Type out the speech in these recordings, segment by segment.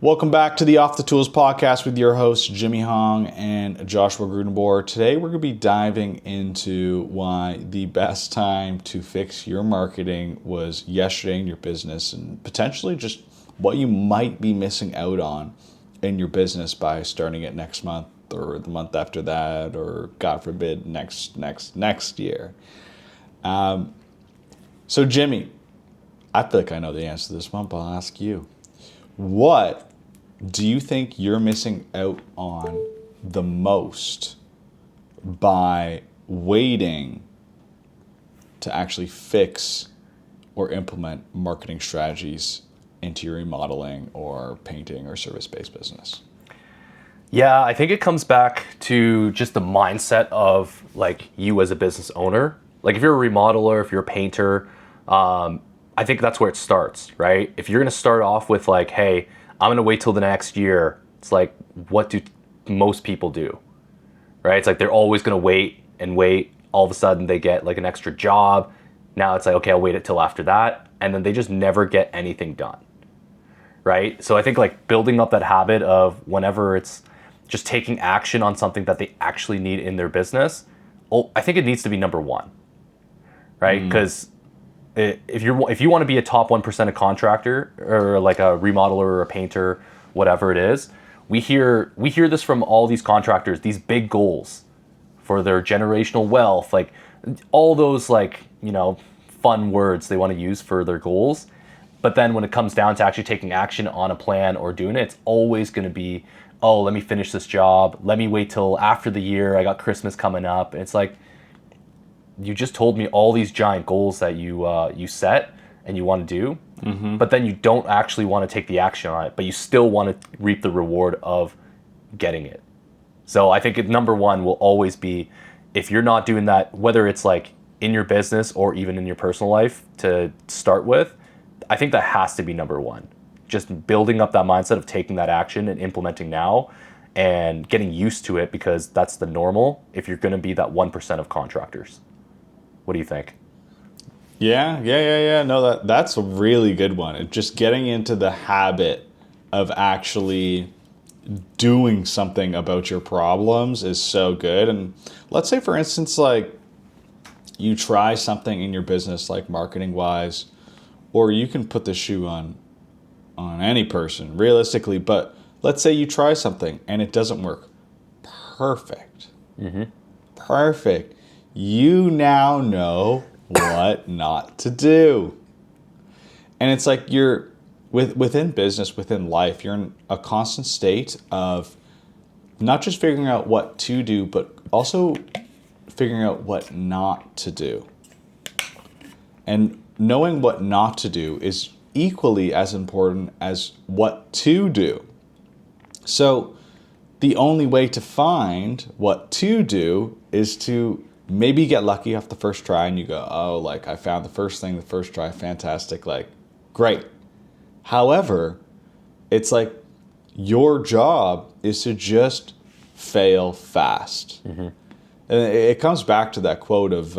Welcome back to the Off the Tools podcast with your hosts, Jimmy Hong and Joshua Grudenboer. Today, we're going to be diving into why the best time to fix your marketing was yesterday in your business and potentially just what you might be missing out on in your business by starting it next month or the month after that, or God forbid, next year. So Jimmy, I feel like I know the answer to this one, but I'll ask you. What do you think you're missing out on the most by waiting to actually fix or implement marketing strategies into your remodeling or painting or service-based business? Yeah, I think it comes back to just the mindset of like you as a business owner. Like if you're a remodeler, if you're a painter, I think that's where it starts, right? If you're going to start off with like, hey, I'm going to wait till the next year. It's like, what do most people do, right? It's like they're always going to wait and wait. All of a sudden they get like an extra job. Now it's like, okay, I'll wait until after that. And then they just never get anything done, right? So I think like building up that habit of whenever it's just taking action on something that they actually need in their business, I think it needs to be number one, right? Because if you want to be a top 1% of contractor or like a remodeler or a painter, whatever it is, we hear this from all these contractors, these big goals for their generational wealth, like all those like, fun words they want to use for their goals. But then when it comes down to actually taking action on a plan or doing it, it's always going to be, oh, let me finish this job. Let me wait till after the year. I got Christmas coming up. And it's like, you just told me all these giant goals that you set and you want to do, but then you don't actually want to take the action on it, but you still want to reap the reward of getting it. So I think number one will always be, if you're not doing that, whether it's like in your business or even in your personal life to start with, I think that has to be number one. Just building up that mindset of taking that action and implementing now and getting used to it, because that's the normal if you're going to be that 1% of contractors. What do you think? Yeah. No, that's a really good one. It's just getting into the habit of actually doing something about your problems is so good. And let's say, for instance, like you try something in your business, like marketing wise, or you can put the shoe on any person realistically, but let's say you try something and it doesn't work. Perfect. Perfect. You now know what not to do. And it's like you're within business, within life, you're in a constant state of not just figuring out what to do, but also figuring out what not to do. And knowing what not to do is equally as important as what to do. So the only way to find what to do is to maybe get lucky off the first try and you go, oh, like I found the first try, fantastic, like great. However, it's like your job is to just fail fast. And it comes back to that quote of,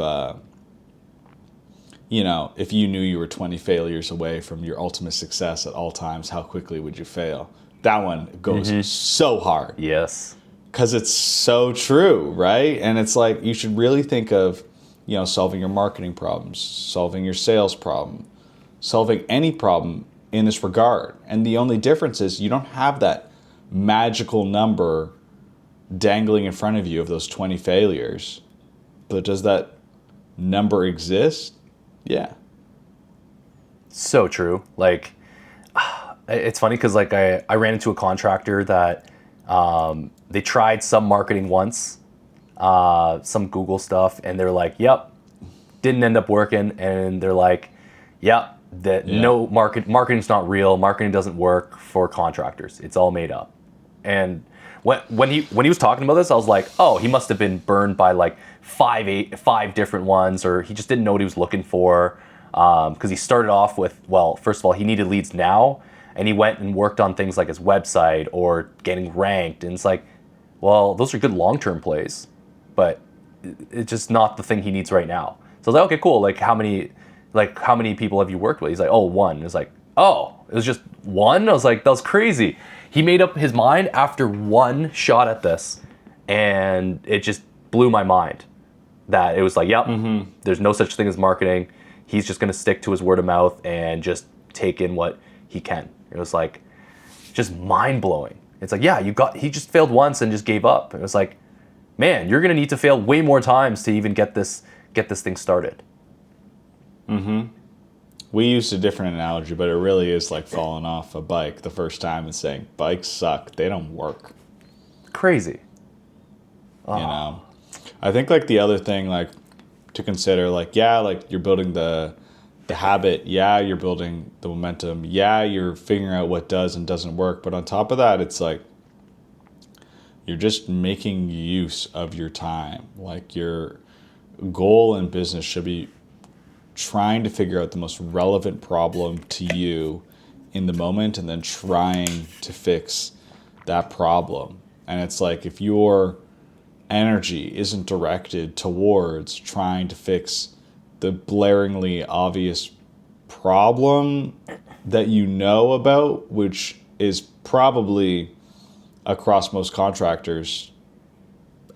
if you knew you were 20 failures away from your ultimate success at all times, how quickly would you fail? That one goes so hard. Yes. Because it's so true, right? And it's like you should really think of, solving your marketing problems, solving your sales problem, solving any problem in this regard. And the only difference is you don't have that magical number dangling in front of you of those 20 failures. But does that number exist? Yeah. So true. Like, it's funny because like I ran into a contractor that they tried some marketing once, some Google stuff, and they're like, yep, didn't end up working. And they're like, yep, no marketing's not real. Marketing doesn't work for contractors. It's all made up. And when he was talking about this, I was like, oh, he must have been burned by like five different ones, or he just didn't know what he was looking for. Because he started off with, well, first of all, he needed leads now, and he went and worked on things like his website or getting ranked. And it's like, well, those are good long-term plays, but it's just not the thing he needs right now. So I was like, okay, cool. Like how many people have you worked with? He's like, oh, one. It's like, oh, it was just one? I was like, that was crazy. He made up his mind after one shot at this, and it just blew my mind that it was like, yep, there's no such thing as marketing. He's just going to stick to his word of mouth and just take in what he can. It was like just mind blowing. It's like, yeah, he just failed once and just gave up. It was like, man, you're going to need to fail way more times to even get this thing started. We used a different analogy, but it really is like falling off a bike the first time and saying, bikes suck. They don't work. Crazy. You know? I think like the other thing like to consider, like, yeah, like you're building the habit. Yeah, you're building the momentum. Yeah, you're figuring out what does and doesn't work. But on top of that, it's like you're just making use of your time. Like your goal in business should be trying to figure out the most relevant problem to you in the moment and then trying to fix that problem. And it's like if your energy isn't directed towards trying to fix the blaringly obvious problem that you know about, which is probably across most contractors,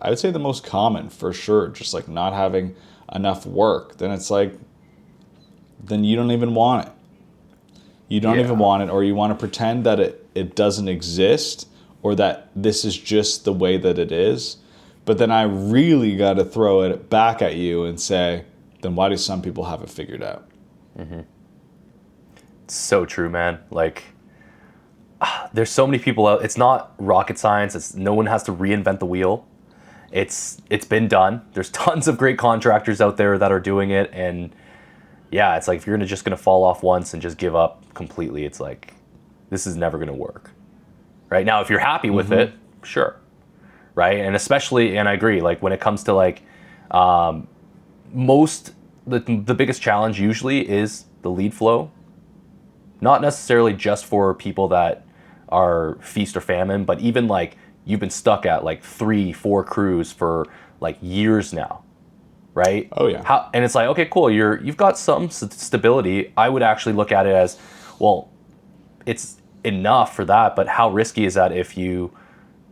I would say the most common for sure, just like not having enough work, then it's like, then you don't even want it. You don't even want it, or you want to pretend that it doesn't exist, or that this is just the way that it is. But then I really got to throw it back at you and say, then why do some people have it figured out? So true, man. Like, there's so many people out. It's not rocket science. No one has to reinvent the wheel. It's been done. There's tons of great contractors out there that are doing it, and yeah, it's like if you're just gonna fall off once and just give up completely, it's like this is never gonna work. Right now, if you're happy with it, sure. Right, and especially, and I agree. Like when it comes to like the biggest challenge usually is the lead flow. Not necessarily just for people that are feast or famine, but even like you've been stuck at like 3-4 crews for like years now, right? Oh yeah. And it's like, okay, cool. You've got some stability. I would actually look at it as, well, it's enough for that, but how risky is that if you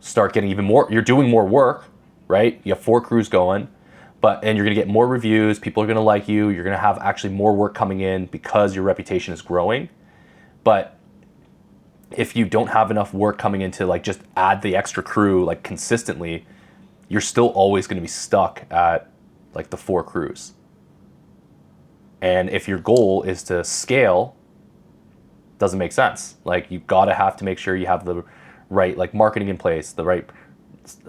start getting even more? You're doing more work, right? You have 4 crews going, and you're gonna get more reviews. People are gonna like you. You're gonna have actually more work coming in because your reputation is growing. But if you don't have enough work coming in to like just add the extra crew like consistently, you're still always going to be stuck at like the 4 crews. And if your goal is to scale, doesn't make sense. Like you have to make sure you have the right like marketing in place, the right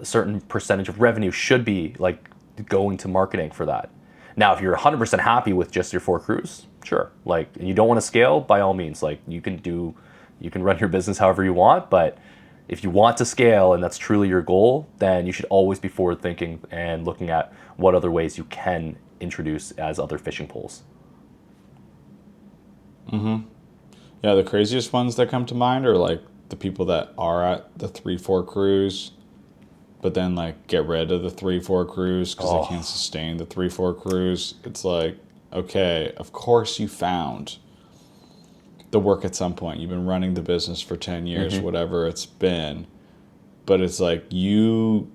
certain percentage of revenue should be like going to marketing for that. Now, if you're 100% happy with just your 4 crews, sure. Like, and you don't want to scale, by all means, like you can run your business however you want. But if you want to scale and that's truly your goal, then you should always be forward thinking and looking at what other ways you can introduce as other fishing poles. Yeah, the craziest ones that come to mind are like the people that are at the 3-4 crews, but then like get rid of the 3-4 crews because they can't sustain the 3-4 crews. It's like, okay, of course you found the work at some point. You've been running the business for 10 years, whatever it's been. But it's like you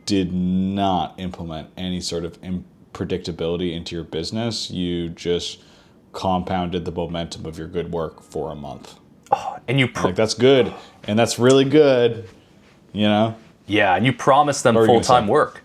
did not implement any sort of predictability into your business. You just compounded the momentum of your good work for a month. And you like that's good, and that's really good, you know? Yeah, and you promised them full-time work.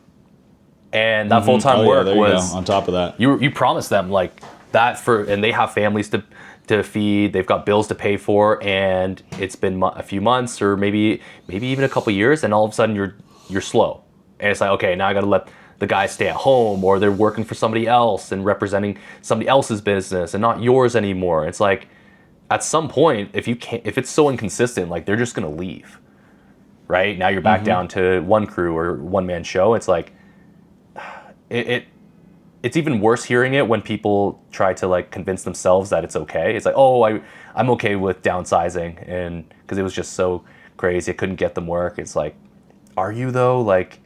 And that full-time work was on top of that. You promised them like that and they have families to feed, they've got bills to pay for, and it's been a few months or maybe even a couple years, and all of a sudden you're slow. And it's like, okay, now I got to let the guys stay at home, or they're working for somebody else and representing somebody else's business and not yours anymore. It's like at some point, if it's so inconsistent, like they're just going to leave. Right? Now you're back down to 1 crew or 1-man show. It's like it's even worse hearing it when people try to like convince themselves that it's okay. It's like, oh, I'm okay with downsizing, and because it was just so crazy, I couldn't get them work. It's like, are you though? Like,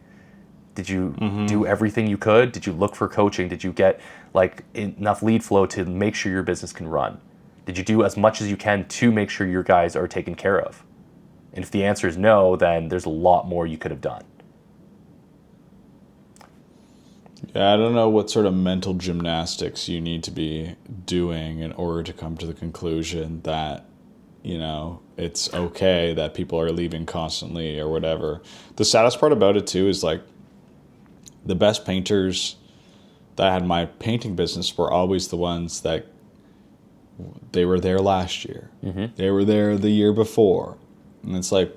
did you do everything you could? Did you look for coaching? Did you get like enough lead flow to make sure your business can run? Did you do as much as you can to make sure your guys are taken care of? And if the answer is no, then there's a lot more you could have done. Yeah, I don't know what sort of mental gymnastics you need to be doing in order to come to the conclusion that, it's okay that people are leaving constantly or whatever. The saddest part about it too is like the best painters that had my painting business were always the ones that they were there last year. They were there the year before. And it's like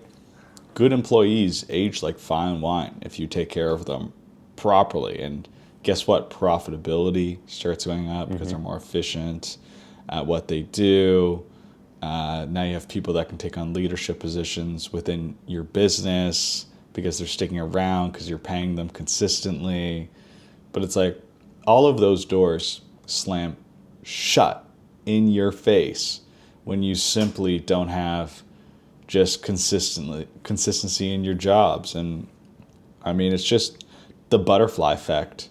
good employees age like fine wine if you take care of them properly. And guess what? Profitability starts going up because they're more efficient at what they do. Now you have people that can take on leadership positions within your business because they're sticking around because you're paying them consistently. But it's like all of those doors slam shut in your face when you simply don't have just consistency in your jobs. And I mean, it's just the butterfly effect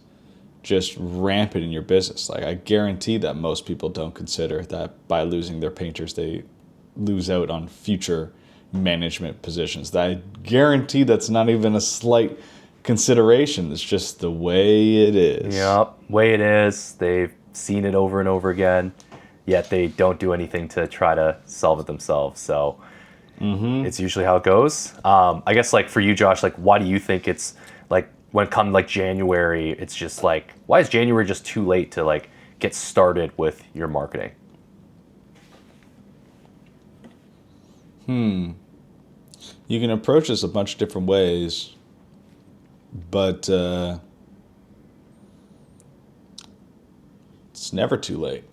just rampant in your business. Like I guarantee that most people don't consider that by losing their painters they lose out on future management positions. That I guarantee that's not even a slight consideration. It's just the way it is. Yep, way it is. They've seen it over and over again, yet they don't do anything to try to solve it themselves. So it's usually how it goes. I guess like for you, Josh, like why do you think it's like when it comes like January, it's just like, why is January just too late to like get started with your marketing? You can approach this a bunch of different ways, but it's never too late.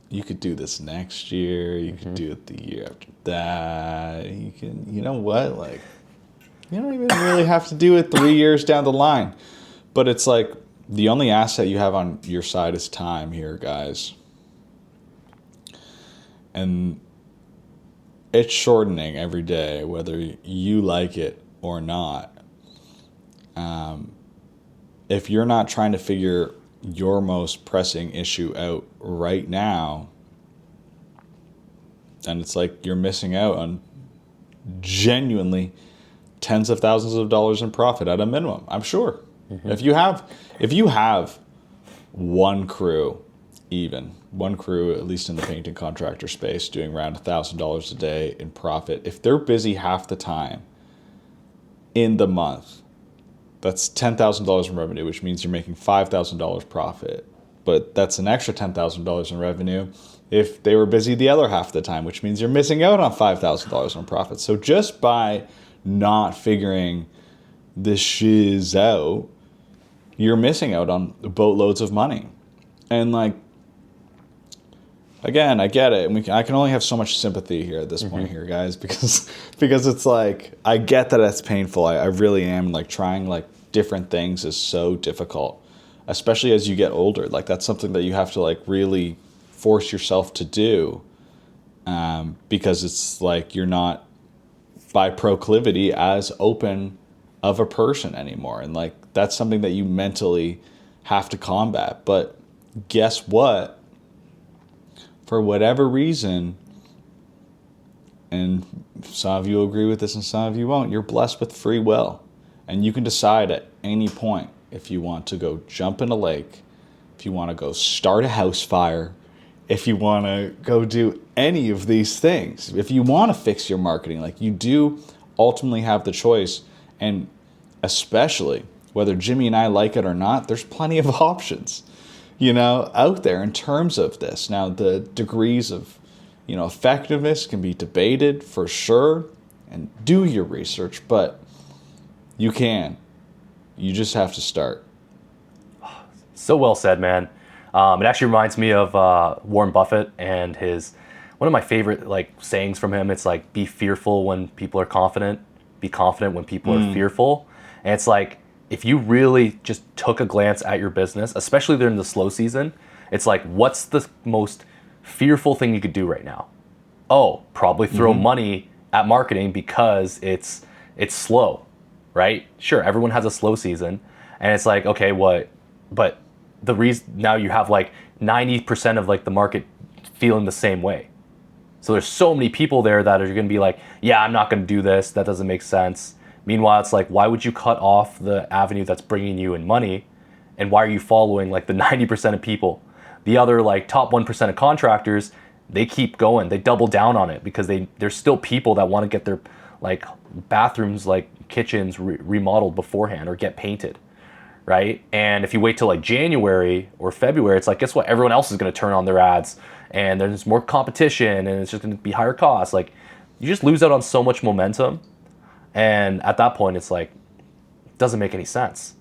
You could do this next year. You could do it the year after that. You can, you know what? Like, you don't even really have to do it 3 years down the line. But it's like the only asset you have on your side is time here, guys. And it's shortening every day, whether you like it or not. If you're not trying to figure your most pressing issue out right now, then it's like you're missing out on genuinely tens of thousands of dollars in profit at a minimum. I'm sure. If you have one crew, at least in the painting contractor space, doing around $1,000 a day in profit, if they're busy half the time in the month, that's $10,000 in revenue, which means you're making $5,000 profit. But that's an extra $10,000 in revenue if they were busy the other half of the time, which means you're missing out on $5,000 in profit. So just by not figuring this shiz out, you're missing out on boatloads of money. And like, again, I get it. And I can only have so much sympathy here at this point here, guys, because it's like, I get that it's painful. I really am. Like trying like different things is so difficult, especially as you get older. Like that's something that you have to like really force yourself to do, because it's like you're not by proclivity as open of a person anymore. And like, that's something that you mentally have to combat. But guess what? For whatever reason, and some of you will agree with this and some of you won't, you're blessed with free will. And you can decide at any point if you want to go jump in a lake, if you want to go start a house fire, if you want to go do any of these things, if you want to fix your marketing. Like you do ultimately have the choice. And especially whether Jimmy and I like it or not, there's plenty of options, out there in terms of this. Now, the degrees of, effectiveness can be debated for sure, and do your research, but you just have to start. So well said, man. It actually reminds me of Warren Buffett and one of my favorite like sayings from him. It's like, be fearful when people are confident, be confident when people are fearful. And it's like, if you really just took a glance at your business, especially during the slow season, it's like, what's the most fearful thing you could do right now? Oh, probably throw money at marketing because it's slow, right? Sure, everyone has a slow season, and it's like, okay, what? But the reason now you have like 90% of like the market feeling the same way. So there's so many people there that are going to be like, yeah, I'm not going to do this. That doesn't make sense. Meanwhile, it's like, why would you cut off the avenue that's bringing you in money? And why are you following like the 90% of people? The other like top 1% of contractors, they keep going. They double down on it because there's still people that want to get their like bathrooms, like kitchens remodeled beforehand or get painted, right? And if you wait till like January or February, it's like, guess what? Everyone else is going to turn on their ads and there's more competition and it's just going to be higher costs. Like you just lose out on so much momentum. And at that point, it's like, it doesn't make any sense,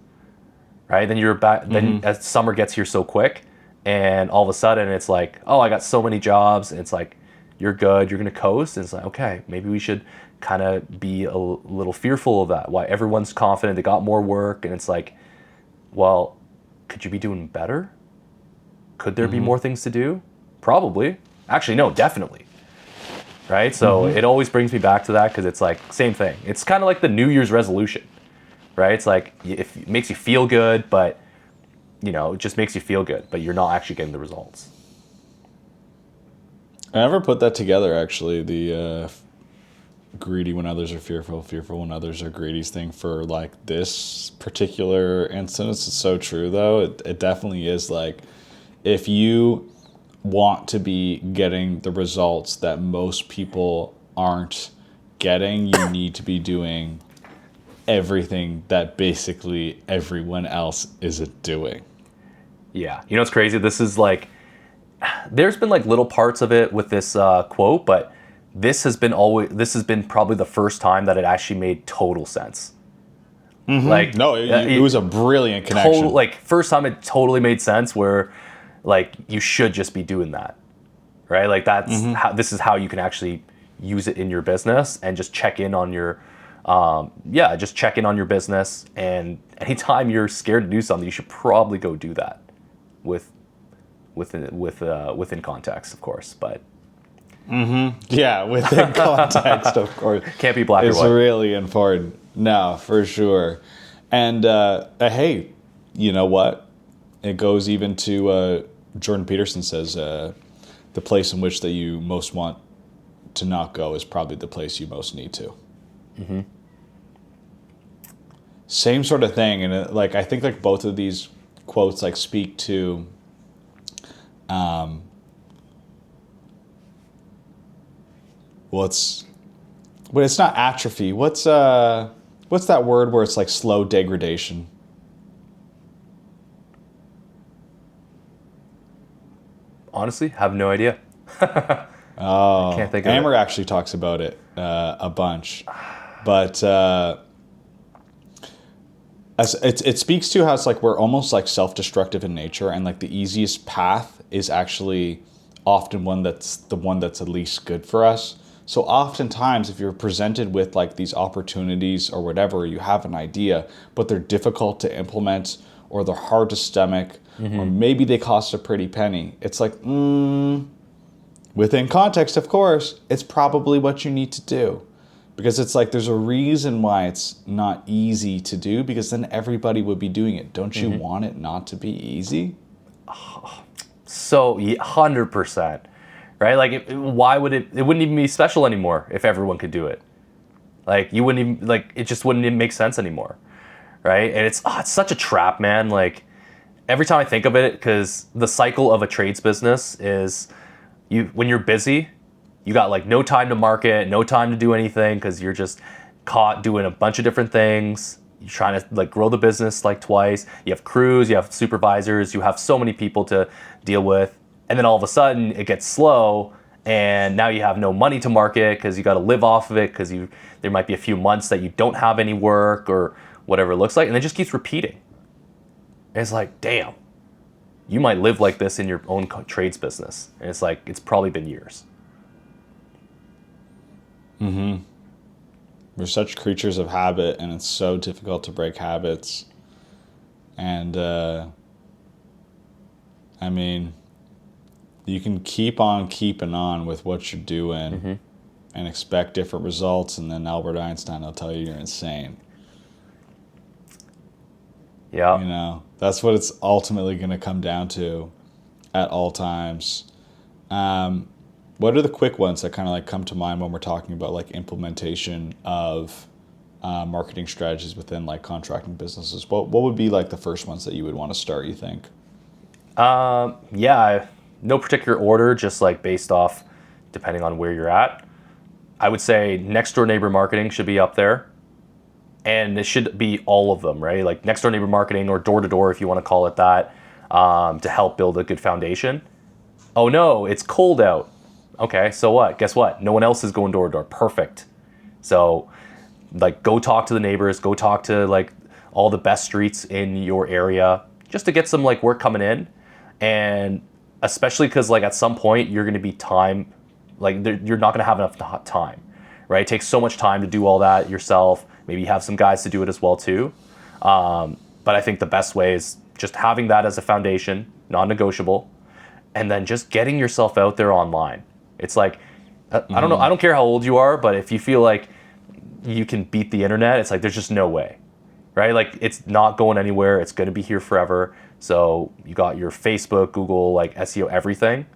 right? Then you're back, then as summer gets here so quick and all of a sudden it's like, oh, I got so many jobs. And it's like, you're good, you're going to coast. And it's like, okay, maybe we should kind of be a little fearful of that. Why everyone's confident, they got more work. And it's like, well, could you be doing better? Could there be more things to do? Probably. Actually, no, definitely. Right? So it always brings me back to that because it's like, same thing. It's kind of like the New Year's resolution, right? It's like, it makes you feel good, but, you know, it just makes you feel good, but you're not actually getting the results. I never put that together, actually. The greedy when others are fearful, fearful when others are greedy's thing for like this particular instance. It's so true, though. It definitely is like, if you want to be getting the results that most people aren't getting, you need to be doing everything that basically everyone else isn't doing. Yeah. You know what's crazy? This is like, there's been like little parts of it with this quote, but this has been probably the first time that it actually made total sense. Like, no, it was a brilliant connection. Like first time it totally made sense where like you should just be doing that, right? Like that's how, this is how you can actually use it in your business and just check in on your, just check in on your business. And anytime you're scared to do something, you should probably go do that within context, of course, but. Yeah, within context, of course. Can't be black or white. It's really important. No, for sure. And hey, you know what? It goes even to Jordan Peterson says the place in which that you most want to not go is probably the place you most need to. Same sort of thing, and like I think like both of these quotes like speak to. But it's not atrophy. What's that word where it's like slow degradation? Honestly, have no idea. Oh, can't think of Amber it. actually talks about it a bunch, but it speaks to how it's like we're almost like self-destructive in nature, and like the easiest path is actually often one that's the least good for us. So oftentimes, if you're presented with like these opportunities or whatever, you have an idea, but they're difficult to implement or they're hard to stomach, or maybe they cost a pretty penny. It's like, within context, of course, it's probably what you need to do. Because it's like there's a reason why it's not easy to do, because then everybody would be doing it. Don't you want it not to be easy? So 100%. Right? Like, why would it wouldn't even be special anymore if everyone could do it. Like, you wouldn't even, like, it just wouldn't even make sense anymore. Right? And it's such a trap, man. Like, every time I think of it, because the cycle of a trades business is when you're busy, you got like no time to market, no time to do anything because you're just caught doing a bunch of different things. You're trying to like grow the business like twice. You have crews, you have supervisors, you have so many people to deal with. And then all of a sudden it gets slow and now you have no money to market because you got to live off of it because there might be a few months that you don't have any work or whatever it looks like. And it just keeps repeating. And it's like, damn, you might live like this in your own trades business. And it's like, it's probably been years. We're such creatures of habit, and it's so difficult to break habits. And I mean, you can keep on keeping on with what you're doing and expect different results, and then Albert Einstein will tell you you're insane. Yeah. You know, that's what it's ultimately going to come down to at all times. What are the quick ones that kind of like come to mind when we're talking about like implementation of marketing strategies within like contracting businesses? What would be like the first ones that you would want to start, you think? Yeah, no particular order, just like based off depending on where you're at. I would say next door neighbor marketing should be up there. And it should be all of them, right? Like next door neighbor marketing or door to door, if you want to call it that, to help build a good foundation. Oh no, it's cold out. Okay, so what? Guess what? No one else is going door to door. Perfect. So, like, go talk to the neighbors, go talk to like all the best streets in your area just to get some like work coming in. And especially because like at some point you're going to be you're not going to have enough time, right? It takes so much time to do all that yourself. Maybe you have some guys to do it as well too. But I think the best way is just having that as a foundation, non-negotiable, and then just getting yourself out there online. It's like, I don't know, I don't care how old you are, but if you feel like you can beat the internet, it's like there's just no way, right? Like it's not going anywhere. It's going to be here forever. So you got your Facebook, Google, like SEO, everything.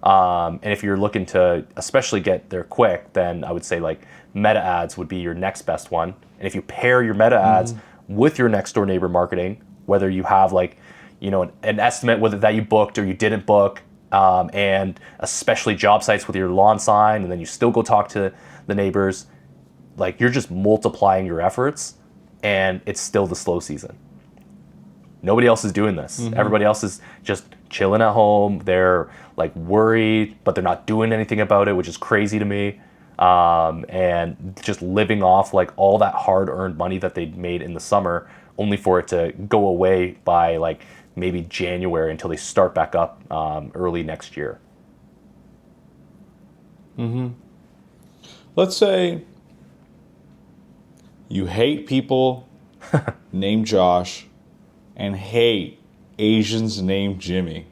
And if you're looking to especially get there quick, then I would say like meta ads would be your next best one. And if you pair your meta ads with your next door neighbor marketing, whether you have like, you know, an estimate whether that you booked or you didn't book, and especially job sites with your lawn sign, and then you still go talk to the neighbors, like you're just multiplying your efforts, and it's still the slow season. Nobody else is doing this. Everybody else is just chilling at home. They're like worried, but they're not doing anything about it, which is crazy to me. And just living off like all that hard-earned money that they made in the summer, only for it to go away by like maybe January until they start back up early next year. Let's say you hate people named Josh and hate Asians named Jimmy.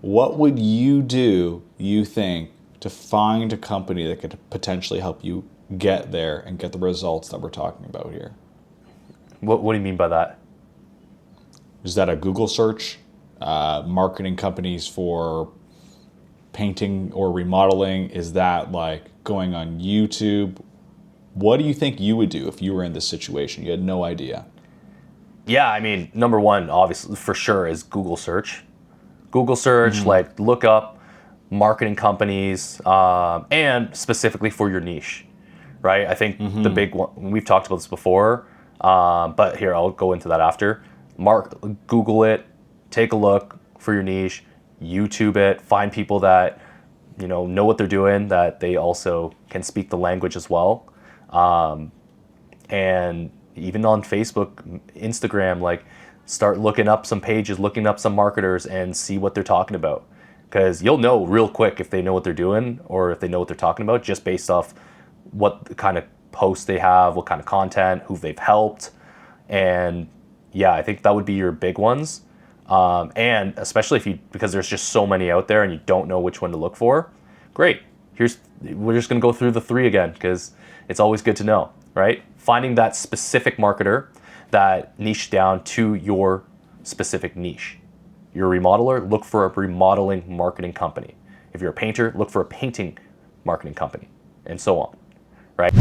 What would you do, you think, to find a company that could potentially help you get there and get the results that we're talking about here? What do you mean by that? Is that a Google search? Marketing companies for painting or remodeling? Is that like going on YouTube? What do you think you would do if you were in this situation? You had no idea. Yeah, I mean, number one, obviously, for sure, is Google search. Google search, like look up marketing companies, and specifically for your niche, right? I think the big one, we've talked about this before, but here, I'll go into that after. Google it, take a look for your niche, YouTube it, find people that, you know what they're doing, that they also can speak the language as well. And even on Facebook, Instagram, like start looking up some pages, looking up some marketers and see what they're talking about. Because you'll know real quick if they know what they're doing or if they know what they're talking about just based off what kind of posts they have, what kind of content, who they've helped. And yeah, I think that would be your big ones. And especially because there's just so many out there and you don't know which one to look for. Great. We're just going to go through the three again because it's always good to know, right? Finding that specific marketer that niche down to your specific niche. You're a remodeler, look for a remodeling marketing company. If you're a painter, look for a painting marketing company, and so on, right?